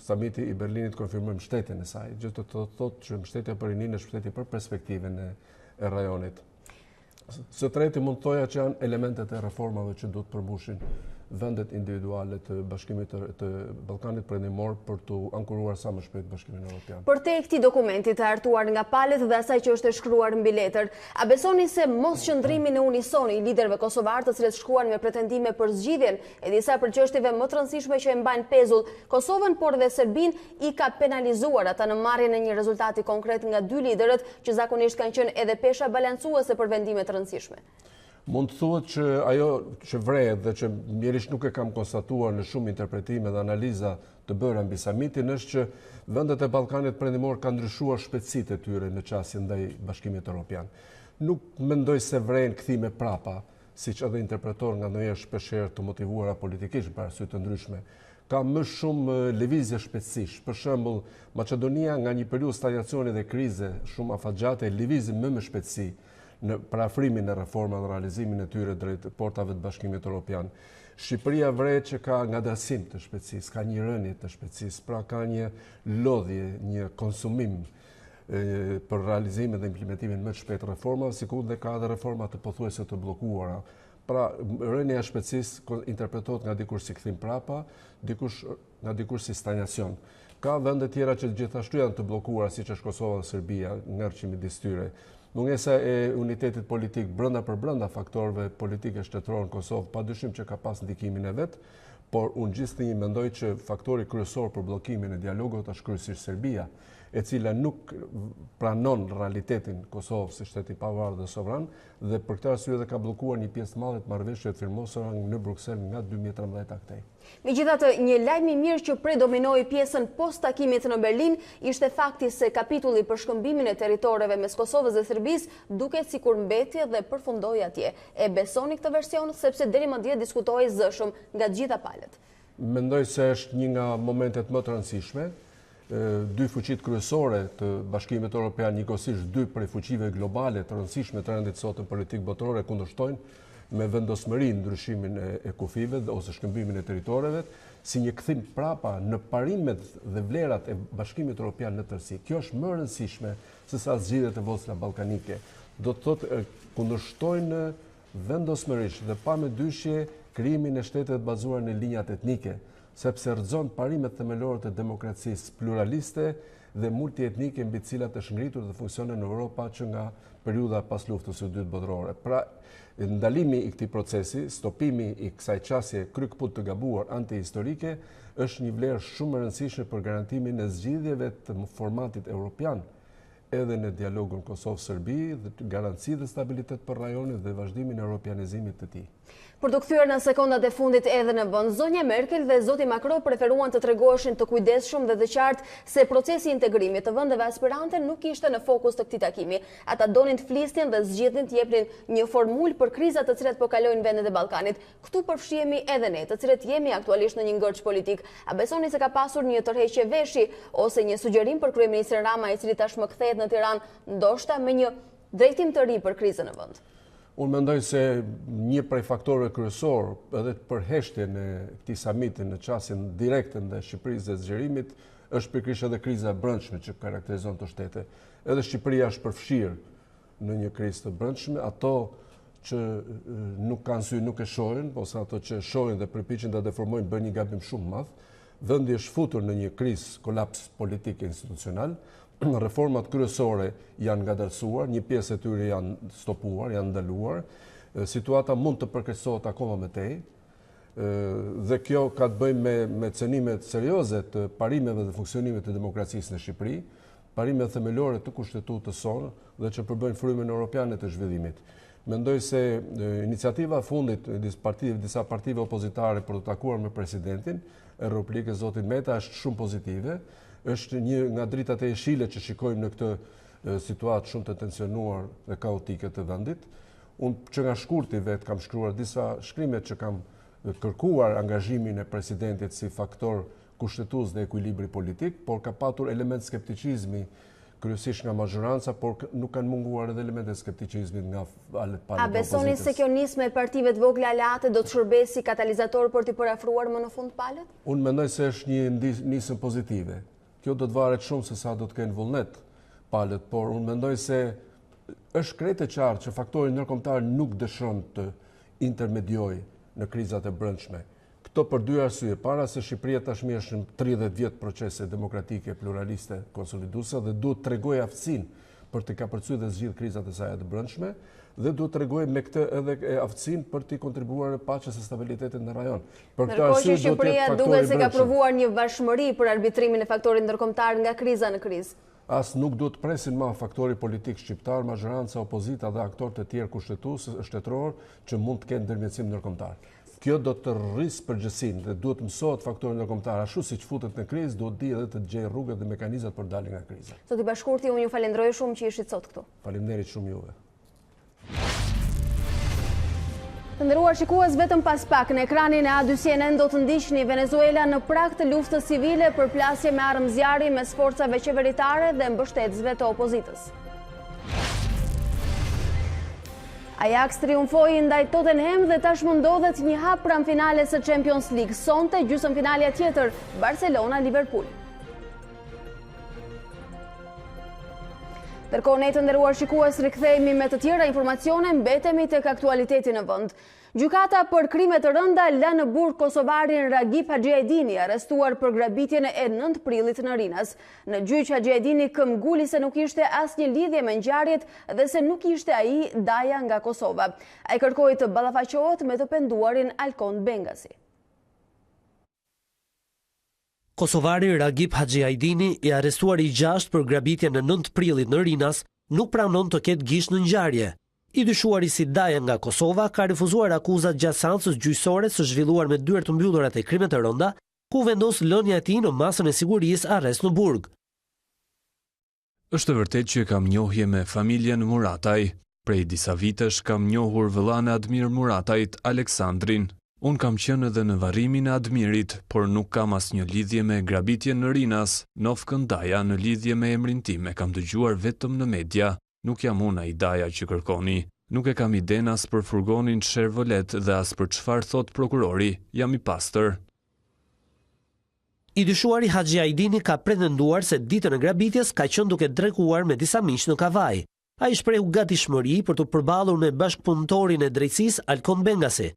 samiti i Berlinit konfirmoi mbështetjen e saj, gjithë të thotë që mbështetja për rinin është mbështetje për perspektiven e rajonit. Së treti mund të thoja që janë elementet e reformave që duhet përmbushin vendet individuale të Bashkimit të Ballkanit Perëndimor për të ankuruar sa më shpejt Bashkimin Evropian. Për te këtij dokumenti të hartuar nga palët dhe asaj që është e shkruar mbi letër, a besoni se mos qëndrimi në unison i liderëve kosovar, të cilët shkruan me pretendime për zgjidhjen e disa për çështjeve më të rëndësishme që e mbajnë pezull Kosovën, por dhe Serbinë, i ka penalizuar ata në marrjen e një rezultati konkret nga 2 liderët që zakonisht kanë qenë edhe pesha balancuese për vendime të rëndësishme? Mund të thuhet që ajo që vrehet dhe që mjerisht nuk e kam konstatuar në shumë interpretime dhe analiza të bëra mbi samitin është që vendet e Ballkanit Perëndimor kanë ndryshuar shpejtësitë e tyre në çastin ndaj Bashkimit Evropian. Nuk mendoj se vrejnë kthime prapa, siç edhe interpretohen nga ndonjëherë shpeshherë të motivuara politikisht për arsye të ndryshme. Ka më shumë lëvizje shpejtësish. Për shembull, Maqedonia nga një periudhë stagnacioni dhe krize shumë afatgjate lëvizi më me shpejtësi në parafrimin e reformave dhe realizimin e tyre drejt portave të Bashkimit Evropian. Shqipëria vret që ka ngadalësim të shpejtësisë, ka një rënje të shpejtësisë, pra ka një lodhje, një konsumim për realizimin dhe implementimin më të shpejtë reformave, sikur dhe ka edhe reforma të pothuajse të bllokuara. Pra, rënja e shpejtësisë interpretohet nga dikush si kthim prapa, nga dikush si stagnacion. Ka vende tjera që gjithashtu janë të bllokuara, siç është Kosova dhe Serbia, ngërçi midis tyre. Mungesa e unitetit politik brenda për brenda faktorëve politike shtetërore në Kosovë, padyshim që ka pas ndikimin e vet, por unë gjithnjë mendoj që faktori kryesor për bllokimin e dialogut është kryesisht Serbia, e cila nuk pranon realitetin Kosovës si shtet i pavarur dhe sovran, dhe për këtë arsye ka bllokuar një pjesë të madhe të marrëveshjeve të firmosura në Bruksel nga 2013 këtej. Megjithatë, një lajm i mirë që predominoi pjesën post takimit në Berlin ishte fakti se kapitulli për shkëmbimin e territoreve mes Kosovës dhe Serbisë duket sikur mbeti dhe përfundoi atje. E besoni këtë version sepse deri më dje diskutohej zëshëm nga të gjitha palët? Mendoj se është një nga momentet më të rëndësishme. 2 fuqit kryesore të Bashkimit Evropian, njëkohësisht 2 prej fuqive globale të rëndësishme të rendit sot në politikë botërore kundërshtojnë me vendosmëri ndryshimin e kufive ose shkëmbimin e territoreve, si një kthim prapa në parimet dhe vlerat e Bashkimit Evropian në tërësi. Kjo është më rëndësishme se sa zgjidhjet e vogla ballkanike. Do të thotë kundërshtojnë vendosmërisht dhe pa me dyshje krijimin e shtetet bazuar në linjat etnike, sepse rrëzon parimet themelore të demokracisë pluraliste dhe multietnike mbi të cilat është ngritur dhe funksionon në Europa që nga periudha pas luftës së dytë botërore. Pra, ndalimi i këtij procesi, stopimi i kësaj qasje krykput të gabuar antihistorike është një vlerë shumë e rëndësishme për garantimin e zgjidhjeve të formatit evropian edhe në dialogun Kosovë-Serbi dhe garanci dhe stabilitet për rajonin dhe vazhdimin e europianizimit të tij. Për të kthyer në sekondat e fundit edhe në vend, zonja Merkel dhe zoti Macron preferuan të tregoheshin të kujdesshëm dhe të qartë se procesi i integrimit të vendeve aspirante nuk ishte në fokus të këtij takimi. Ata donin të flisnin dhe zgjidhnin të jepnin një formulë për krizat të cilat po kalojnë vendet e Ballkanit. Këtu përfshihemi edhe ne, të cilët jemi aktualisht në një ngërç politik. A besoni se ka pasur një tërheqje veshi ose një sugjerim për kryeministrin Rama, i cili tashmë kthehet në Tiranë, ndoshta me një drejtim të ri për krizën në vend? Unë mendoj se një prej faktorëve kryesor edhe për heshtjen e këtij samiti në qasjen direkte ndaj Shqipërisë dhe zgjerimit është pikërisht edhe kriza e brendshme që karakterizon këto shtete. Edhe Shqipëria është përfshirë në një krizë të brendshme, ato që nuk kanë sy nuk e shohin, ose ato që shohin dhe përpiqen ta deformojnë bën një gabim shumë të madh. Vendi është futur në një krizë kolaps politik e institucional. Reformat kryesore janë ngadalësuar, një pjesë e tyre janë stopuar, janë ndaluar. Situata mund të përkeqësohet akoma më tej. Dhe kjo ka të bëjë me cënimet serioze të parimeve dhe funksionimit të demokracisë në Shqipëri, parime themelore të kushtetutës sonë dhe që përbëjnë frymën europiane të zhvillimit. Mendoj se iniciativa fundit e disa partive opozitare për të takuar me presidentin e Republikës zotin Meta është shumë pozitive. Është një nga dritat e jeshile që shikojmë në këtë situatë shumë të tensionuar dhe kaotike të vendit. Unë që nga shkurti vetë kam shkruar disa shkrimet që kam kërkuar angazhimin e presidentit si faktor kushtetues dhe ekuilibri politik, por ka patur element skepticizmi kryesisht nga majoranca, por nuk kanë munguar edhe elementet skepticizmit nga palët opozitës. A besoni se kjo nismë e partive të vogla aleate do të shërbejë si katalizator për t'i përafruar më në fund palët? Unë mendoj se është një nismë pozitive. Kjo do të varet shumë se sa do të kenë vullnet palët, por unë mendoj se është krejt e qartë që faktori ndërkombëtar nuk dëshon të intermediojë në krizat e brendshme. Këto për dy arsye. Para se Shqipëria tashmë është në 30 vjet procese demokratike, pluraliste, konsoliduese dhe duhet të tregojë aftësinë për të kapërcyer dhe zgjidhur krizat e saj të brendshme dhe duhet të tregojë me këtë edhe aftësinë për të kontribuar në paqen dhe stabilitetin në rajon. Për këtë arsye do të jetë faktori duket se ka provuar një bashkëmëri për arbitrimin e faktorit ndërkombëtar nga kriza në krizë. As nuk duhet presin ma faktori politik shqiptar, majoranca, opozita dhe aktorë të tjerë kushtetues shtetëror që mund të kenë ndërmjetësim ndërkombëtar. Kjo do të rrisë përgjësinë dhe duhet mësohet faktori ndërkombëtar, ashtu siç futet në krizë, duhet di edhe të gjejë rrugët dhe mekanizmat për dalje nga kriza. Zoti Bashkurti, unë ju falenderoj shumë që ishit sot këtu. Faleminderit shumë juve. Të nderuar shikues, vetëm pas pak në ekranin e A2CNN do të ndiqni Venezuela në prag të luftës civile për plasje me armë zjarri mes forcave qeveritare dhe mbështetësve të opozitës. Ajax triumfoi ndaj Tottenham dhe tashmë ndodhet një hap pranë finales së Champions League. Sonte gjysmëfinalja tjetër, Barcelona-Liverpool. Ndërkohë ne të nderuar shikues rikthehemi me të tjera informacione, mbetemi tek aktualiteti në vend. Gjykata për krime të rënda lë në burg kosovarin Ragip Haxhiajdini, arrestuar për grabitjen e 9 prillit në Rinas. Në gjyq Haxhiajdini këmbguli se nuk ishte asnjë lidhje me ngjarjet dhe se nuk ishte ai daja nga Kosova. Ai kërkoi të ballafaqohet me të penduarin Alkon Bengasi. Kosovari Ragip Haxhiajdini, i arrestuar i 6 për grabitjen në 9 prillit në Rinas, nuk pranon të ketë gishtë në ngjarje. I dyshuari si daja nga Kosova ka refuzuar akuzat gjatë seancës gjyqësore së zhvilluar me dyert të mbyllura te krimet e rënda, ku vendos lënia e tij në masën e sigurisë arrest në burg. Është vërtet që kam njohje me familjen Murataj. Prej disa vitesh kam njohur vëllain e Admir Muratajt, Aleksandrin. Unë kam qenë edhe në varrimin e Admirit, por nuk kam asnjë lidhje me grabitjen në Rinas. Nofkën daja në lidhje me emrin tim e kam dëgjuar vetëm në media. Nuk jam unë ai daja që kërkoni. Nuk e kam iden as për furgonin Chevrolet dhe as për çfarë thot prokurori. Jam i pastër. I dyshuari Haxhiajdini ka pretenduar se ditën e grabitjes ka qenë duke drekhuar me disa miq në Kavaj. Ai shprehu gatishmëri për të përballur me bashkëpunëtorin e drejtësisë Alkon Bengasi.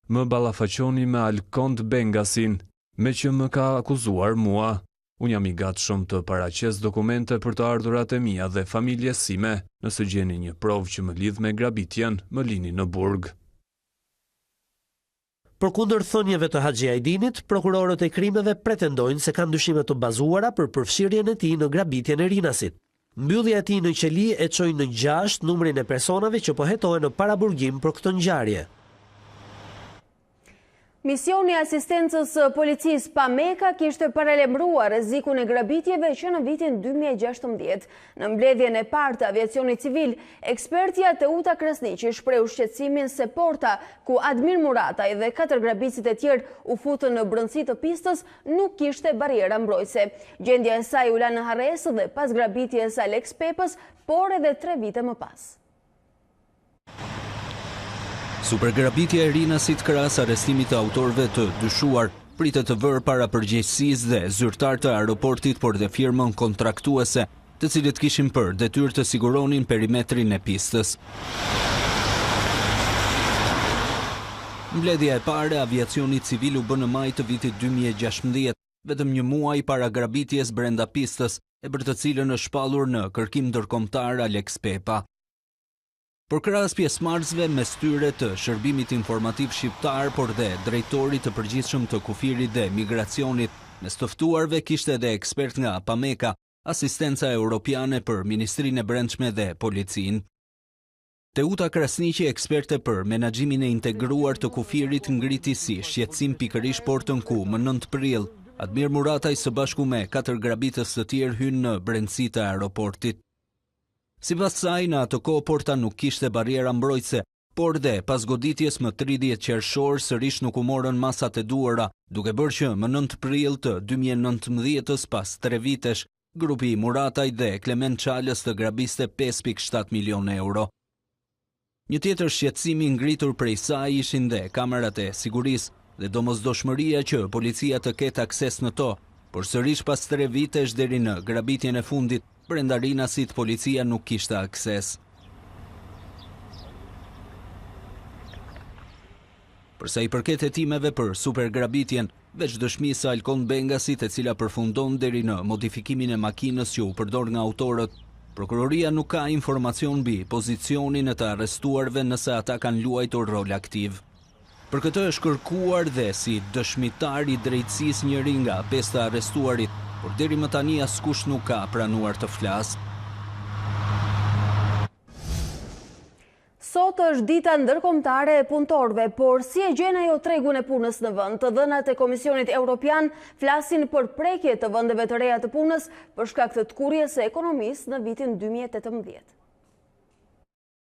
më ballafaqoni me Alkond Bengasin, me që më ka akuzuar mua. Unë jam i gatshëm të paraqes dokumente për të ardhurat e mia dhe familjes sime. Nëse gjeni një provë që më lidh me grabitjen, më lini në burg. Përkundër thënieve të Haxhi Ajdinit, prokurorët e krimeve pretendojnë se kanë dyshime të bazuara për përfshirjen e tij në grabitjen e Rinasit. Mbyllja e tij në qeli e çoi në 6 numrin e personave që po hetohen në paraburgim për këtë ngjarje. Misioni asistencës policisë Pameka kishte paralajmëruar rrezikun e grabitjeve që në vitin 2016. Në mbledhjen e parë të aviacionit civil, ekspertja Teuta Krasniqi shprehu shqetësimin se porta ku Admir Murataj dhe 4 grabitësit e tjerë u futën në brendësi të pistës nuk kishte bariera mbrojtëse. Gjendja e saj u la në harresë dhe pas grabitjes Alex Pepës, por edhe 3 vite më pas. Supergrabitja e Rinasit krahas arrestimit të autorëve të dyshuar pritet të vërë para përgjegjësisë dhe zyrtar të aeroportit por dhe firmën kontraktuese, të cilët kishin për detyrë të siguronin perimetrin e pistës. Mbledhja e parë e aviacionit civil u bë në maj të vitit 2016, vetëm një muaj para grabitjes brenda pistës, e për të cilën është shpallur në kërkim ndërkombëtar Alex Pepa. Por krahas pjesëmarrësve mes tyre të Shërbimit Informativ Shqiptar, por dhe drejtorit të përgjithshëm të kufirit dhe migracionit, mes të ftuarve kishte edhe ekspert nga Pameka, asistenca europiane për Ministrinë e Brendshme dhe Policinë. Teuta Krasniqi, eksperte për menaxhimin e integruar të kufirit, ngriti si shqetësim pikërisht portën ku më 9 prill Admir Murataj së bashku me 4 grabitës të tjerë hynë në brendësi të aeroportit. Sipas saj, në atë kohë porta nuk kishte bariera mbrojtëse, por dhe pas goditjes më 30 qershor sërish nuk u morën masat e duara, duke bërë që më 9 prill të 2019-s pas 3 vitesh, grupi Murataj dhe Klement Çalës të grabiste 5.7 milion euro. Një tjetër shqetësim i ngritur prej saj ishin dhe kamerat e sigurisë dhe domosdoshmëria që policia të ketë akses në to, por sërish pas 3 vitesh deri në grabitjen e fundit, brenda Rinasit policia nuk kishte akses. Përsa i përket hetimeve për supergrabitjen, veç dëshmisë Alkond Bengasit, e cila përfundon deri në modifikimin e makinës që u përdor nga autorët, prokuroria nuk ka informacion mbi pozicionin e të arrestuarve nëse ata kanë luajtur rol aktiv. Për këtë është kërkuar dhe si dëshmitar i drejtësisë njëri nga 5 të arrestuarit, por deri më tani askush nuk ka pranuar të flasë. Sot është dita ndërkombëtare e punëtorëve, por si e gjen ajo tregun e punës në vend? Të dhënat e Komisionit Evropian flasin për prekje të vendeve të reja të punës për shkak të tkurjes së ekonomisë në vitin 2018.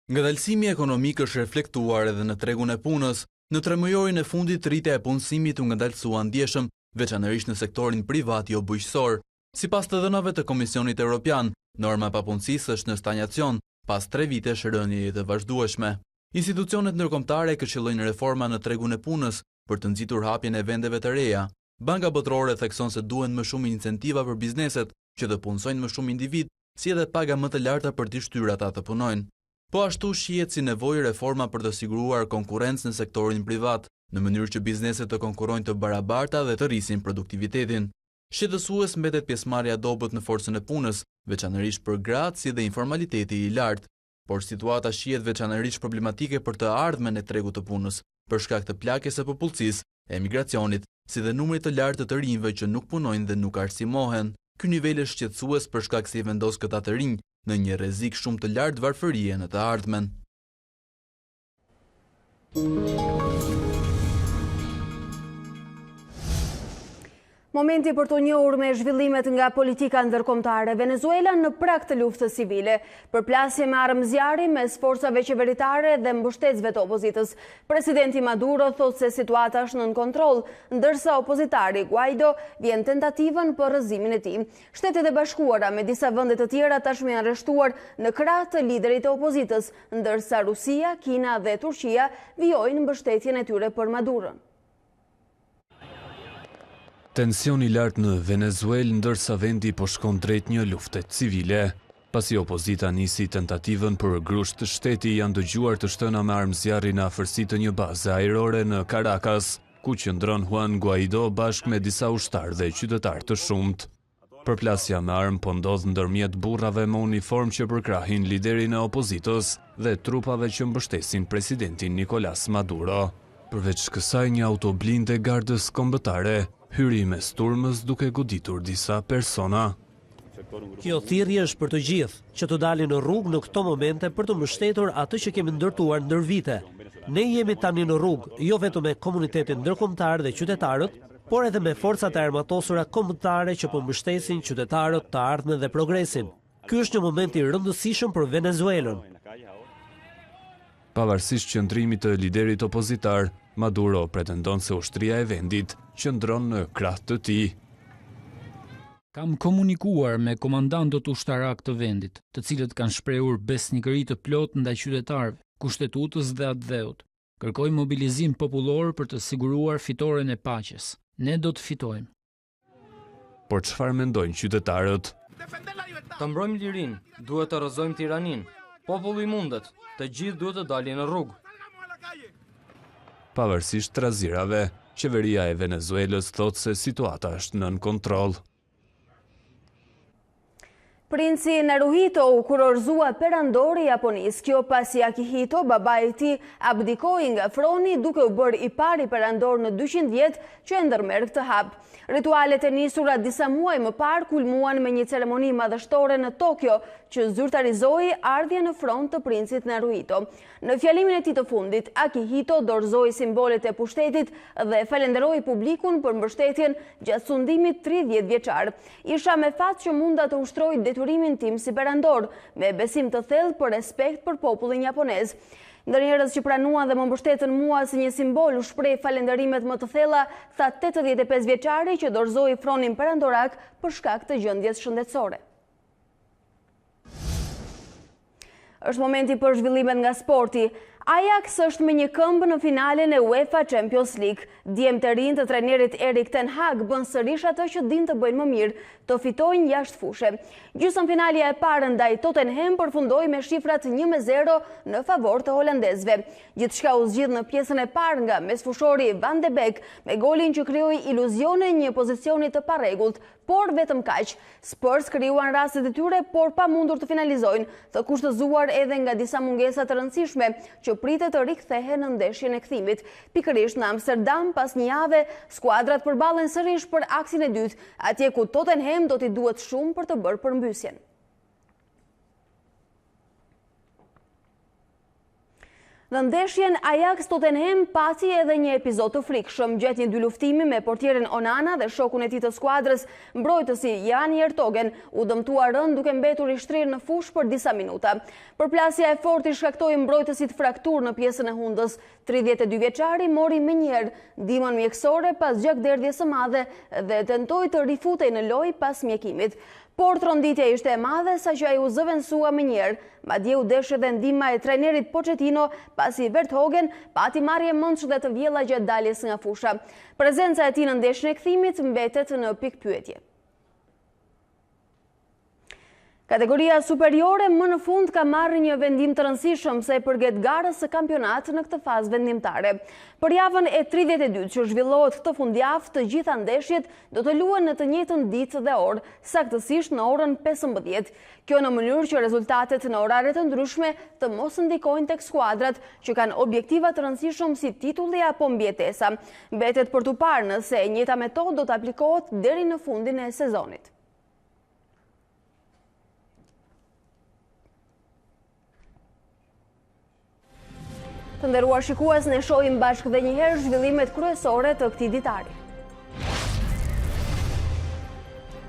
Ngadalësimi ekonomik është reflektuar edhe në tregun e punës. Në 3 mujorin e fundit, rritja e punësimit u ngadalësua ndjeshëm, veçanërisht në sektorin privat jo bujqësor. Sipas të dhënave të Komisionit Evropian, norma e papunësisë është në stagnacion pas 3 vitesh rënjeje të vazhdueshme. Institucionet ndërkombëtare këshillojnë reforma në tregun e punës për të nxitur hapjen e vendeve të reja. Banka Botërore thekson se duhen më shumë incentiva për bizneset që të punësojnë më shumë individ, si edhe paga më të larta për të shtyrë ata të punojnë. Po ashtu shihet si nevojë reforma për të siguruar konkurrencë në sektorin privat, në mënyrë që bizneset të konkurrojnë të barabarta dhe të rrisin produktivitetin. Shqetësues mbetet pjesëmarrja e dobët në forcën e punës, veçanërisht për gratë si dhe informaliteti i lartë. Por situata shihet veçanërisht problematike për të ardhmen e tregut të punës, për shkak të plagjes së popullsisë, emigracionit, si dhe numrit të lartë të rinjve që nuk punojnë dhe nuk arsimohen. Ky nivel është shqetësues për shkak se i vendos këta të rinj në një rrezik shumë të lartë varfërie në të ardhmen. Momenti për të njohur me zhvillimet nga politika ndërkombëtare. Venezuela në prag të luftës civile, përplasje me armë zjarri mes forcave qeveritare dhe mbështetësve të opozitës. Presidenti Maduro thot se situata është nën kontroll, ndërsa opozitari Guaido vjen tentativën për rrëzimin e tij. Shtetet e Bashkuara me disa vende të tjera tashmë janë arrestuar në krah të liderit të opozitës, ndërsa Rusia, Kina dhe Turqia vijojnë mbështetjen e tyre për Maduron. Tensioni i lartë në Venezuelë ndërsa vendi po shkon drejt një lufte civile. Pasi opozita nisi tentativën për grusht, shteti janë dëgjuar të shtëna me armëzjarri në afërsi të një baze ajrore në Caracas, ku qëndron Juan Guaido bashkë me disa ushtarë dhe qytetarë të shumt. Përplasja me armë po ndodh ndërmjet burrave me uniform që përkrahin liderin e opozitës dhe trupave që mbështesin presidentin Nicolas Maduro. Përveç kësaj, një auto blinde gardës kombëtare hyri mes turmës duke goditur disa persona. Kjo thirrje është për të gjithë, që të dalin në rrugë në këto momente për të mbështetur atë që kemi ndërtuar ndër vite. Ne jemi tani në rrugë, jo vetëm me komunitetin ndërkombëtar dhe qytetarët, por edhe me forcat e armatosura kombëtare që po mbështesin qytetarët, të ardhmen dhe progresin. Ky është një moment i rëndësishëm për Venezuelën. Pavarësisht qëndrimit të liderit opozitar, Maduro pretendon se ushtria e vendit qëndron në krah të tij. Kam komunikuar me komandantët ushtarak të vendit, të cilët kanë shprehur besnikëri të plotë ndaj qytetarëve, kushtetutës dhe atdheut. Kërkoj mobilizim popullor për të siguruar fitoren e paqes. Ne do të fitojmë. Por çfarë mendojnë qytetarët? Të mbrojmë lirinë, duhet të rrëzojmë tiranin. Populli mundet, të gjithë duhet të dalin në rrugë. Pavarësisht trazirave, qeveria e Venezuelës thotë se situata është nën kontroll. Princi Naruhito u kurorëzua perandori i Japonisë. Kjo pasi Akihito, babai i tij, abdikoi nga froni duke u bërë i pari perandor në 200 vjet që e ndërmerr këtë hap. Ritualet e nisura disa muaj më parë kulmuan me një ceremoni madhështore në Tokyo që zyrtarizoi ardhjen në front të princit Naruhito. Në fjalimin e tij të fundit, Akihito dorëzoi simbolet e pushtetit dhe falenderoi publikun për mbështetjen gjatë sundimit 30 vjeçar. Isha me fat që munda të ushtroj deturimin tim si perandor, me besim të thellë për respekt për popullin japonez. Ndër njerëz që pranuan dhe më mbështetën mua si një simbol u shpreh falenderimet më të thella, tha 85 vjeçari që dorëzoi fronin perandorak për shkak të gjendjes shëndetësore. Është momenti për zhvillimet nga sporti. Ajax është me një këmbë në finalen e UEFA Champions League. Djemt e rinj të trajnerit Erik ten Hag bën sërish atë që din të bëjnë më mirë, të fitojnë jashtë fushe. Gjysmëfinalja e parë ndaj Tottenham përfundoi me shifrat 1-0 në favor të holandezëve. Gjithçka u zgjidh në pjesën e parë nga mesfushori Van de Beek me golin që krijoi iluzione një pozicioni të parregullt, por vetëm kaq. Spurs krijuan rastet e tyre, por pa mundur të finalizojnë, të kushtëzuar edhe nga disa mungesa të rëndësishme që pritet të rikthehen në ndeshjen e kthimit. Pikërisht në Amsterdam, pas një jave, skuadrat përballen sërish për aksin e dytë, atje ku Tottenham do t'i duhet shumë për të bërë përmbysjen. Në ndeshjen Ajax-Tottenham pati edhe një epizod të frikshëm gjatë një dy luftimi me portierin Onana dhe shokun e tij të skuadrës, mbrojtësi Jan Jertogen u dëmtua rënd duke mbetur i shtrirë në fushë për disa minuta. Përplasja e fortë i shkaktoi mbrojtësit frakturë në pjesën e hundës. 32 vjeçari mori menjëherë ndihmën mjekësore pas gjakderdhjes së madhe dhe tentoi të rifutej në lojë pas mjekimit. Por tronditja ishte e madhe sa që ai u zëvendësua menjëherë. Madje u desh edhe ndihma e trajnerit Pochettino pasi Vertonghen pati marrje mendsh dhe të vjella gjatë daljes nga fusha. Prezenca e tij në ndeshjen e kthimit mbetet në pikpyetje. Kategoria superiore më në fund ka marrë një vendim të rëndësishëm sa i përket garës së kampionat në këtë fazë vendimtare. Për javën e 32 që zhvillohet këtë fundjavë, të gjitha ndeshjet do të luhen në të njëjtën ditë dhe orë, saktësisht në orën 15. Kjo në mënyrë që rezultatet në orare të ndryshme të mos ndikojnë tek skuadrat që kanë objektiva të rëndësishëm si titulli apo mbijetesa. Mbetet për tu parë nëse e njëjta metodë do të aplikohet deri në fundin e sezonit. Të nderuar shikues, ne shohim bashkë dhe njëherë zhvillimet kryesore të këtij ditari.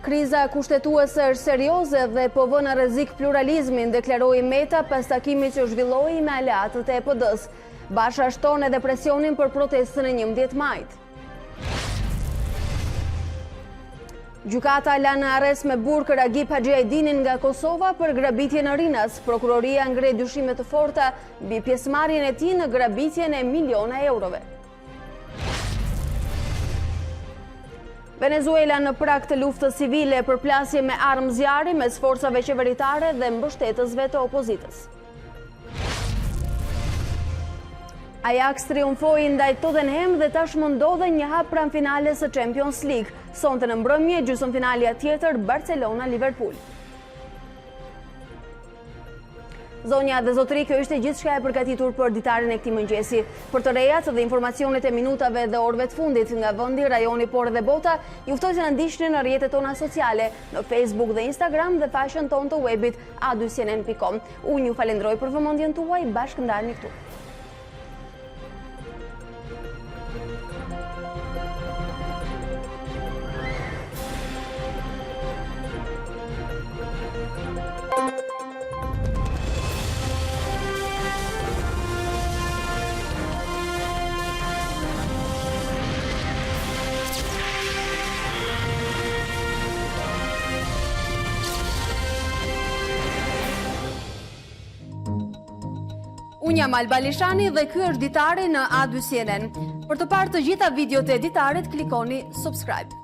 Kriza kushtetuese është serioze dhe po vën në rrezik pluralizmin, deklaroi Meta pas takimit që zhvilloi me aleatët e EPD-s. Basha shton edhe presionin për protestën e 11 majit. Gjykata la në arrest me burg Ragip Haxhiajdinin nga Kosova për grabitjen në Rinas. Prokuroria ngre dyshime të forta mbi pjesëmarrjen e tij në grabitjen e miliona eurove. Venezuela në prag të luftës civile për plasje me armë zjarri mes forcave qeveritare dhe mbështetësve të opozitës. Ajax triumfoi ndaj Tottenham dhe tashmë ndodhe një hap pranë finales së Champions League. Sonte në mbrëmje gjysmëfinalja tjetër Barcelona-Liverpool. Zonja dhe zotëri, kjo ishte gjithçka e përgatitur për ditarin e këtij mëngjesi. Për të rejat dhe informacionet e minutave dhe orëve të fundit nga vendi, rajoni, por dhe bota, ju ftoj të na ndiqni në rrjetet tona sociale, në Facebook dhe Instagram dhe faqen tonë të webit a2cnn.com. Unë ju falenderoj për vëmendjen tuaj, bashkë ndarni këtu. Unë jam Alba Lishani dhe ky është Ditari në A2CNN. Për të parë të gjitha videot e Ditarit, klikoni subscribe.